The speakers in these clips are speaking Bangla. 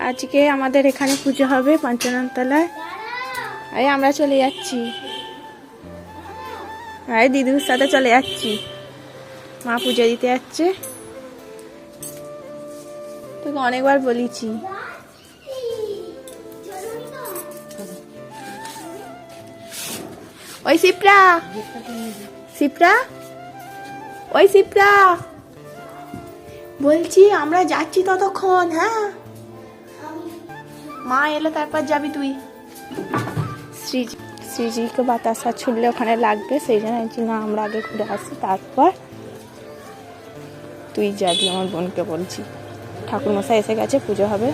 আজকে আমাদের এখানে পুজো হবে পঞ্চানন তলায়। এই আমরা চলে যাচ্ছি, এই দিদির সাথে চলে যাচ্ছি। মা পুজো দিতে যাচ্ছে, তোকে অনেকবার বলেছি। ওই শিপ্রা, শিপ্রা, ওই শিপ্রা, বলছি আমরা যাচ্ছি ততক্ষণ। হ্যাঁ, মা এলে তারপর যাবি তুই। শ্রীজিকে বাতাসা ছুড়লে ওখানে লাগবে, সেই জন্য না আমরা আগে ঘুরে আসি, তারপর তুই যাবি। আমার বোনকে বলছি, ঠাকুর মশাই এসে গেছে, পুজো হবে।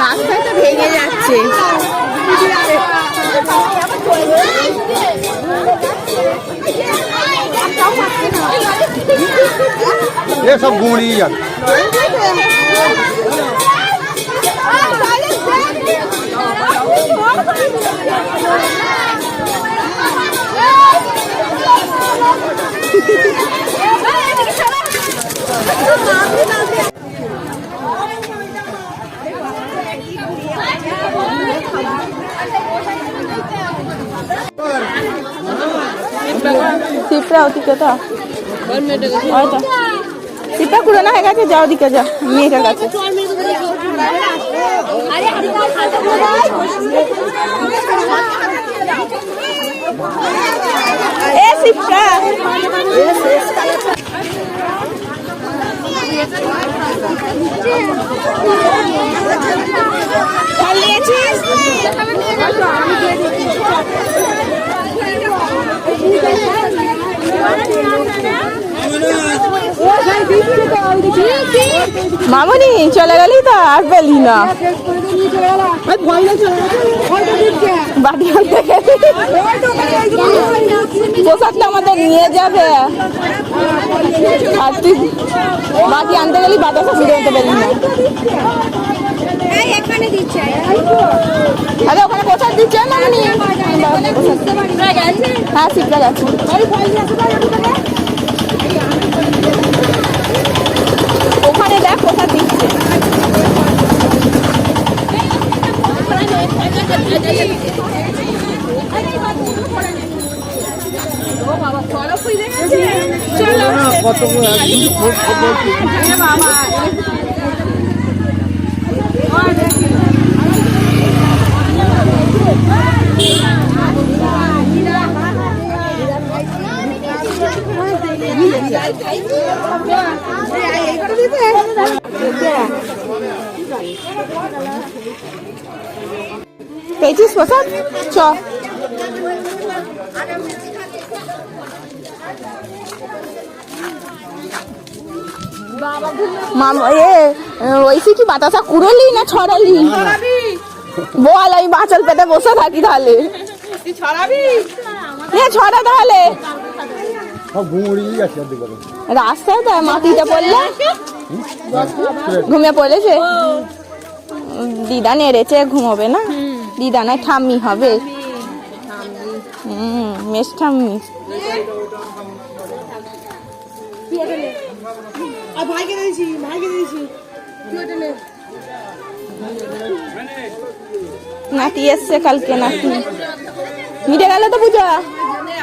রাস্তায় তো ভেঙে যাচ্ছে। সব গুঁড়িয়ে যাবে। শিপ্রা ওদিকে তো, শিপ্রা পুরোনো হয়ে গেছে, যাও ওদিকে, যা মেয়েটার কাছে। এ শিপ্রা, মামনি চলে গেলি তো, আর পেলি না। পোশাকটা আমাদের নিয়ে যাবে, আর তুই বাকি আনতে গেলি, বাতাসা ফিরে আনতে পারলি না। আরে ওখানে পোশাক দিচ্ছে মামনি। হ্যাঁ, শিখতে গেছে। ওখানে দেখ পোশাক দিচ্ছে। পেয়েছিস প্রসাদ? চ ওইসি কি বাতাসা কুড়োলি না ছড়ালি? বল, আমি বাঁচাল পেতে বসে থাকি তাহলে। ছড়া তাহলে সব ঘুমড়িয়ে যাচ্ছে দুপুরে। রাস্তায় তো মাটিতে পড়লে ঘুমিয়ে পড়েছে। দিদা নেড়েছে, ঘুমোবে না? দিদা নয় ঠাম্মি হবে। মেস ঠাম্মি। নাতি এসছে কালকে, নাতি মিটে গেল তো পুজো?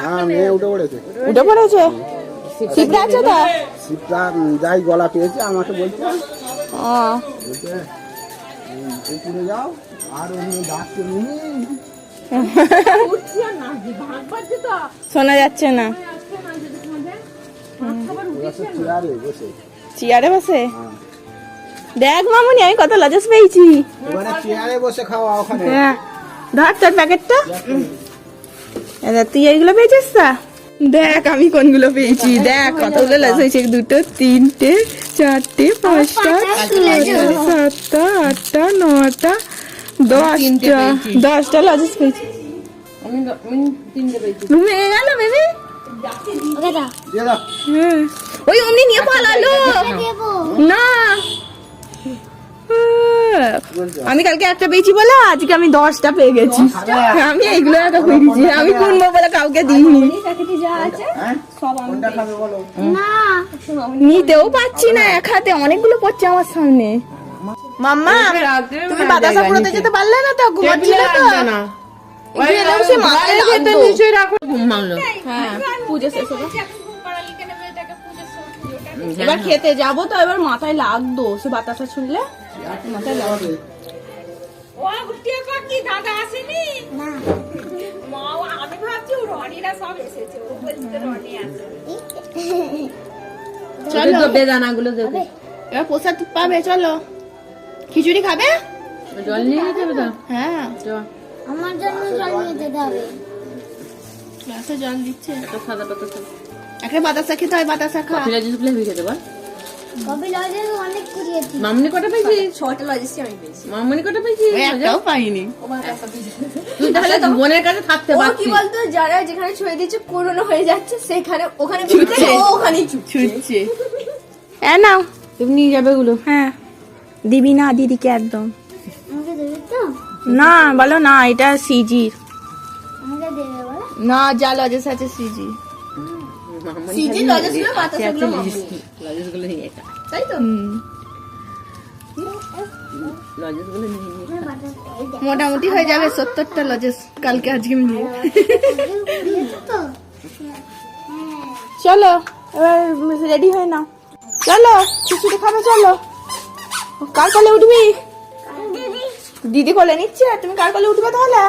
হ্যাঁ, মেয়ে উঠে পড়েছে। উঠে পড়েছে? শিবরা আছে তো? শিবটা যাই গলা পেয়েছে আমাকে বলছে, উপরে যাও আর অন্য ডাকছে শোনা যাচ্ছে না। চেয়ারে বসে। চেয়ারে বসে? দেখ মামুনি, আমি কত লজেস পেয়েছি। এবারে চেয়ারে বসে খাওয়া ওখানে। হ্যাঁ, ধর তোর প্যাকেটটা। তুই এইগুলো পেয়েছিস? তা দেখ আমি কোনগুলো পেয়েছি। দেখ কতগুলো লজেস হয়েছে। 2, 3, 4, 5, 6, 7, 8, 9, 10টা লজেস পেয়েছি। রুমে গেল বেবি। ওই অমনি নিয়ে পালালো না। আমি কালকে একটা পেয়েছি বলে আজকে আমি 10টা পেয়ে গেছি। আমি এইগুলো একা পেয়েছি, আমি কিনবো বলে কাউকে দিইনি। নিতেও পাচ্ছি না এক হাতে, অনেকগুলো পড়ছে আমার সামনে। মাম্মা, তুমি বাতাসা পুরোতে যেতে পারলে না তো? ঘুমাচ্ছিলে তো? এবার খেতে যাবো তো, এবার মাথায় লাগতো সে বাতাসা ছুঁড়লে মাথায় লাগবে। চলো বেদানাগুলো দেবো, এবার প্রসাদ পাবে। চলো খিচুড়ি খাবে? জল নিয়ে যেতে হবে তো? হ্যাঁ, আমার জন্য জল নিয়ে যেতে হবে। গ্লাসে জল দিচ্ছে। সাদা বাতাসা, একটা বাতাসা খেতে হয়, বাতাসা খা। কফি লজেস গুলো খেতে পার। কফি লজেস অনেক কুড়িয়েছি। মামনি কটা পেয়েছি? 6টা লজেসই আমি পেয়েছি। মামনি কটা পেয়েছি? একটাও পাইনি। তুই তাহলে বোনের কাছে থাকতে ও কি পারছিস। বলতো, যারা যেখানে ছুঁয়ে দিচ্ছে পুরনো হয়ে যাচ্ছে, সেখানে ওখানে ছুটছে। ও ওখানেই ছুটছে। নাও তুমি নিয়ে যাবে গুলো। হ্যাঁ, দিবি না দিদিকে একদম আমাকে দেবে তো? না। বলো না, এটা সিজির আমাকে দেবে বলো। না। যা লজেস আছে সিজি। সিজি লজেস গুলো বাতাসা গুলো লজেস গুলো নিয়ে যা, তাই তো? লজেস গুলো নিয়ে মোটামুটি হয়ে যাবে 70টা লজেস কালকে আজকে মিলিয়ে। কুড়িয়েছো তো? চলো এবার রেডি হয়ে নাও। চলো খিচুড়ি খাবে। চলো, কার কোলে উঠবি? দিদি কোলে নিচ্ছে, তুমি কার কোলে উঠবে তাহলে?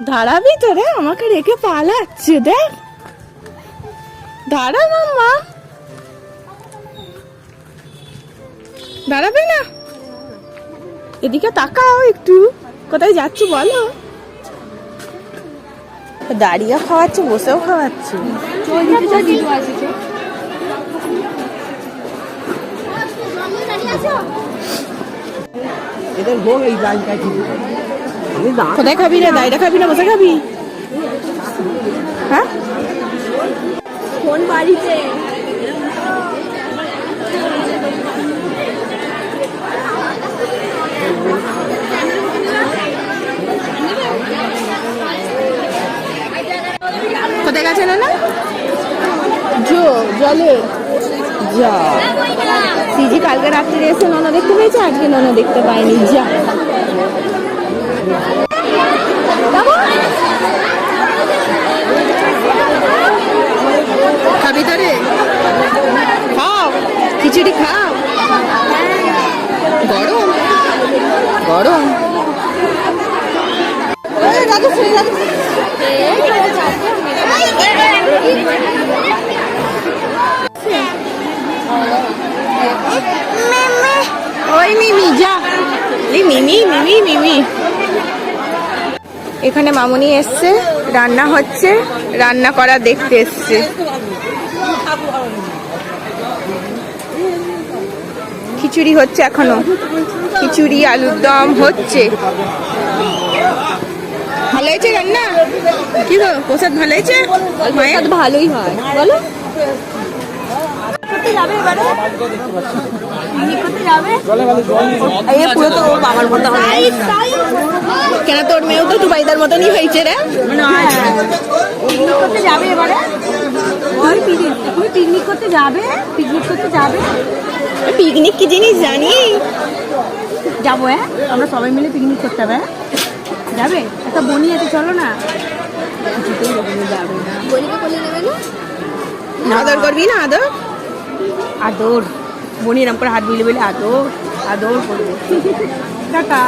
দাঁড়াবি তো রে, আমাকে রেখে পালাচ্ছে। দেখ, দাঁড়া মাম্মা, দাঁড়াবে না? এদিকে তাকাও একটু, কোথায় যাচ্ছি বলো? দাঁড়িয়ে খাওয়াচ্ছে, বসেও খাওয়াচ্ছে। এদের ভোগ এই লাইনটা কি? কোথায় খাবি রে? দাঁড়িয়ে খাবি না বসে খাবি? হ্যাঁ, কোন বাড়িতে? কোথায় গেছে না? জলে যা। সিজি কালকে রাত্রে এসে ননা দেখতে পেয়েছে, আজকে ননা দেখতে পাইনি। যা খাবি তো রে? খাও খিচুড়ি, খাও। গরম গরম। ওই মিমি যা। মিমি মিমি মিমি। এখানে মামুনি এসছে, রান্না হচ্ছে, রান্না করা দেখতে এসছে। খিচুড়ি হচ্ছে এখনো, খিচুড়ি আলুর দম হচ্ছে। ভালো হয়েছে রান্না? কি গো প্রসাদ ভালো হয়েছে? মায়ের ভালোই হয় বলো। কেন তোর মেয়েও তো দুবাইদার মতনই হয়েছে রে। যাবে এবারে পিকনিক করতে যাবে, পিকনিক করতে যাবে। পিকনিক কি জিনিস জানি? যাবো হ্যাঁ, আমরা সবাই মিলে পিকনিক করতে হবে। যাবে? একটা বনি আছে, চলো না। বনিকে কোলে নেবে না? আদর করবি না? আদর আদর বনি এরম করে হাত বুলে বলে আদর আদর করবে। Tata,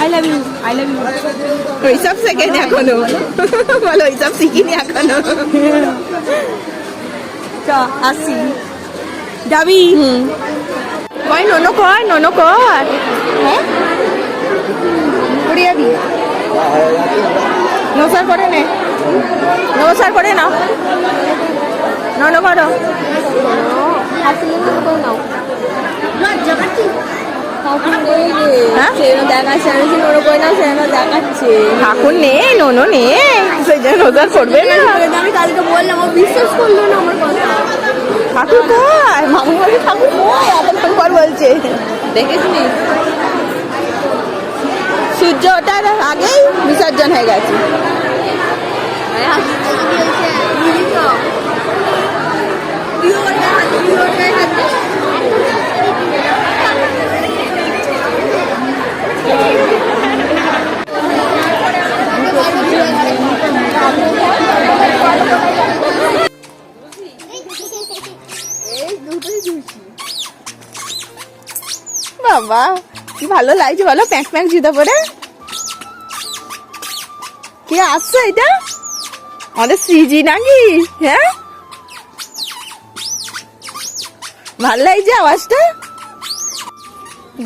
I love you, I love you. ওইসব শেখেনি এখনো, বলো ওইসব শিখিনি এখনো। চ আসি, যাবি? কয় ননো কর, ননো কর। হ্যাঁ করে যাবি? নমস্কার করে নে, নমস্কার করে নাও, ননো করো। হ্যাঁ? ঠাকুর নে, ননো নে, সেই জন্য নজর করবে না। আমি কালকে বললাম, ও বিশ্বাস করলো না আমার কথা। ঠাকুর কয়, মামু বলে ঠাকুর কয়, এতক্ষণ পর বলছে। দেখিস নি? সূর্য ওঠার আগেই বিসর্জন হয়ে গেছে। বাবা কি ভালো লাগছে বলো, প্যাক প্যাক জুতো পরে। কে আসছে এটা? আমাদের সিজি নাকি? হ্যাঁ ভালো লাগছে আওয়াজটা।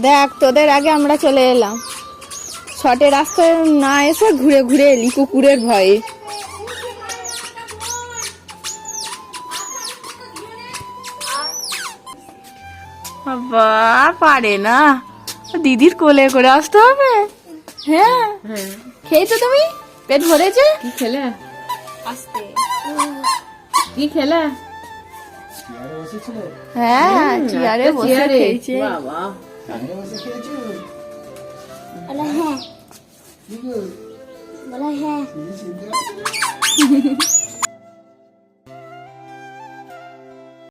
দেখ তোদের আগে আমরা চলে এলাম, শর্টে রাস্তায় না এসে ঘুরে ঘুরে এলি কুকুরের ভয়ে। বাবা পারে না, দিদির কোলে করে আসতে হবে। হ্যাঁ খেয়েছো তুমি? পেট ভরেছে? কি খেলে? আসতে কি খেলে? চেয়ারে বসেছিলে? হ্যাঁ চেয়ারে বসে চেয়ারে। খেয়েছে। বাবা চেয়ারে বসে খেয়েছো? বলা হ্যাঁ, কি গো? বলা হ্যাঁ। কি চিন্তা?